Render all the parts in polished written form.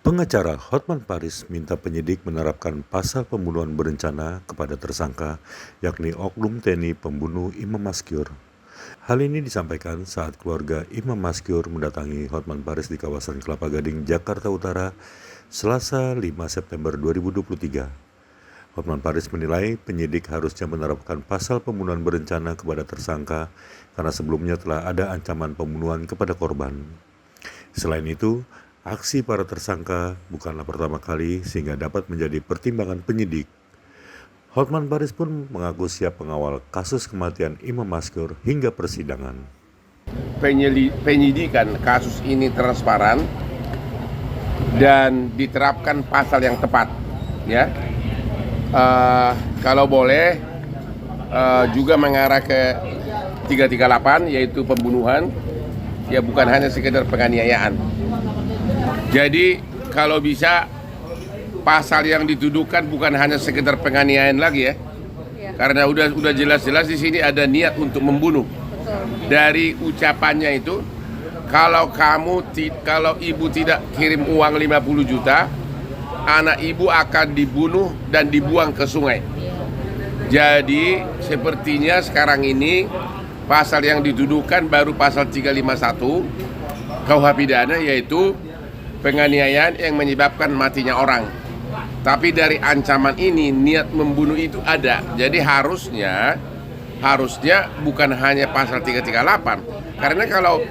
Pengacara Hotman Paris minta penyidik menerapkan pasal pembunuhan berencana kepada tersangka, yakni oknum TNI pembunuh Imam Maskur. Hal ini disampaikan saat keluarga Imam Maskur mendatangi Hotman Paris di kawasan Kelapa Gading, Jakarta Utara, Selasa 5 September 2023. Hotman Paris menilai penyidik harusnya menerapkan pasal pembunuhan berencana kepada tersangka karena sebelumnya telah ada ancaman pembunuhan kepada korban. Selain itu, aksi para tersangka bukanlah pertama kali sehingga dapat menjadi pertimbangan penyidik. Hotman Paris pun mengaku siap mengawal kasus kematian Imam Maskur hingga persidangan. Penyidikan kasus ini transparan dan diterapkan pasal yang tepat, ya. Kalau boleh juga mengarah ke 338, yaitu pembunuhan, ya bukan hanya sekedar penganiayaan. Jadi kalau bisa pasal yang dituduhkan bukan hanya sekedar penganiayaan lagi, ya. Karena udah jelas-jelas di sini ada niat untuk membunuh. Dari ucapannya itu, kalau ibu tidak kirim uang 50 juta, anak ibu akan dibunuh dan dibuang ke sungai. Jadi sepertinya sekarang ini pasal yang dituduhkan baru pasal 351 KUH pidana, yaitu penganiayaan yang menyebabkan matinya orang. Tapi dari ancaman ini niat membunuh itu ada. Jadi harusnya bukan hanya pasal 338. Karena kalau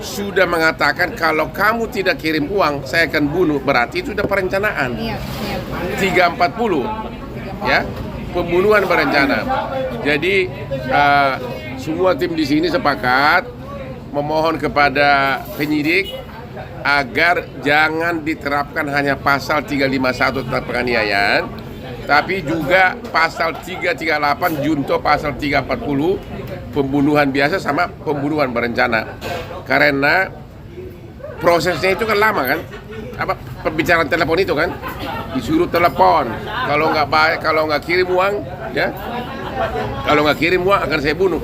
sudah mengatakan kalau kamu tidak kirim uang saya akan bunuh, berarti itu sudah perencanaan. 340, ya, pembunuhan berencana. Jadi semua tim di sini sepakat memohon kepada penyidik agar jangan diterapkan hanya pasal 351 tentang penganiayaan, tapi juga pasal 338 junto pasal 340 pembunuhan biasa sama pembunuhan berencana. Karena prosesnya itu kan lama, kan? Pembicaraan telepon itu kan disuruh telepon, kalau nggak kirim uang, ya, kalau nggak kirim uang akan saya bunuh.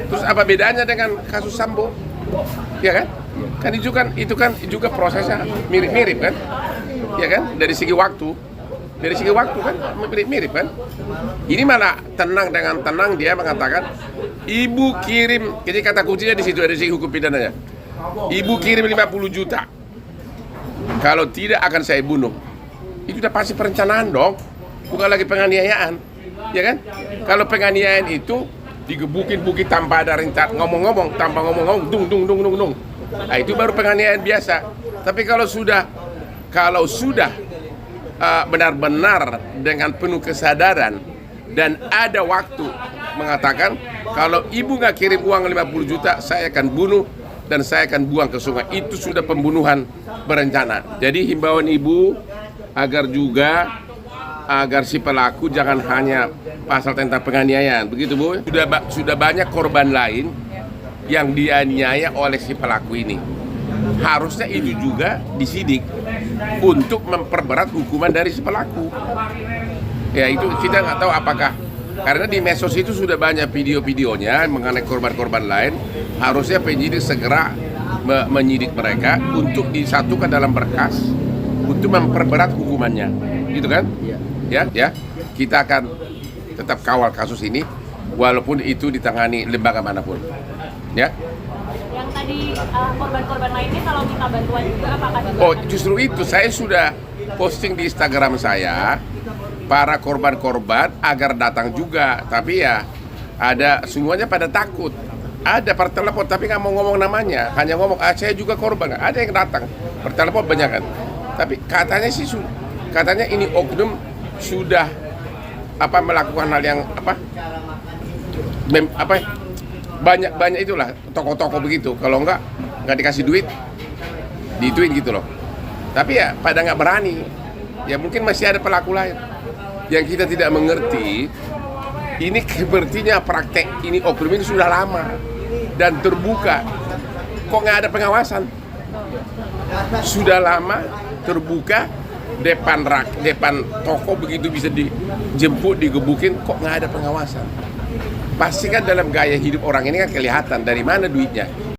Terus apa bedanya dengan kasus Sambo, ya kan? Kan itu kan juga prosesnya mirip-mirip, kan? Ya kan? Dari segi waktu kan mirip-mirip, kan? Ini malah dengan tenang dia mengatakan, ibu kirim, jadi kata kuncinya di situ dari segi hukum pidananya. Ibu kirim 50 juta. Kalau tidak akan saya bunuh. Itu udah pasti perencanaan dong. Bukan lagi penganiayaan. Ya kan? Kalau penganiayaan itu digebukin tanpa ada rencana, ngomong-ngomong, dung. Nah, itu baru penganiayaan biasa. Tapi kalau sudah benar-benar dengan penuh kesadaran dan ada waktu mengatakan, kalau ibu nggak kirim uang 50 juta saya akan bunuh dan saya akan buang ke sungai, itu sudah pembunuhan berencana. Jadi himbauan ibu agar si pelaku jangan hanya pasal tentang penganiayaan, begitu Bu. Sudah banyak korban lain yang dianiaya oleh si pelaku ini. Harusnya itu juga disidik untuk memperberat hukuman dari si pelaku. Ya, itu kita nggak tahu apakah, karena di medsos itu sudah banyak video-videonya mengenai korban-korban lain. Harusnya penyidik segera menyidik mereka untuk disatukan dalam berkas untuk memperberat hukumannya, gitu kan? Ya, kita akan tetap kawal kasus ini walaupun itu ditangani lembaga manapun, ya. Yang tadi korban-korban lainnya kalau minta bantuan juga apakah juga? Oh, justru itu saya sudah posting di Instagram saya para korban-korban agar datang juga, tapi ya ada semuanya pada takut. Ada per telepon tapi nggak mau ngomong namanya, hanya ngomong saya juga korban. Ada yang datang per telepon banyak kan, tapi katanya ini oknum sudah melakukan hal yang banyak itulah toko-toko begitu. Kalau nggak dikasih duit, diituin gitu loh. Tapi ya pada nggak berani. Ya mungkin masih ada pelaku lain yang kita tidak mengerti. Ini sepertinya praktek ini oknum ini sudah lama dan terbuka. Kok nggak ada pengawasan? Sudah lama terbuka, depan toko begitu bisa dijemput, digebukin, kok nggak ada pengawasan? Pasti kan dalam gaya hidup orang ini kan kelihatan dari mana duitnya.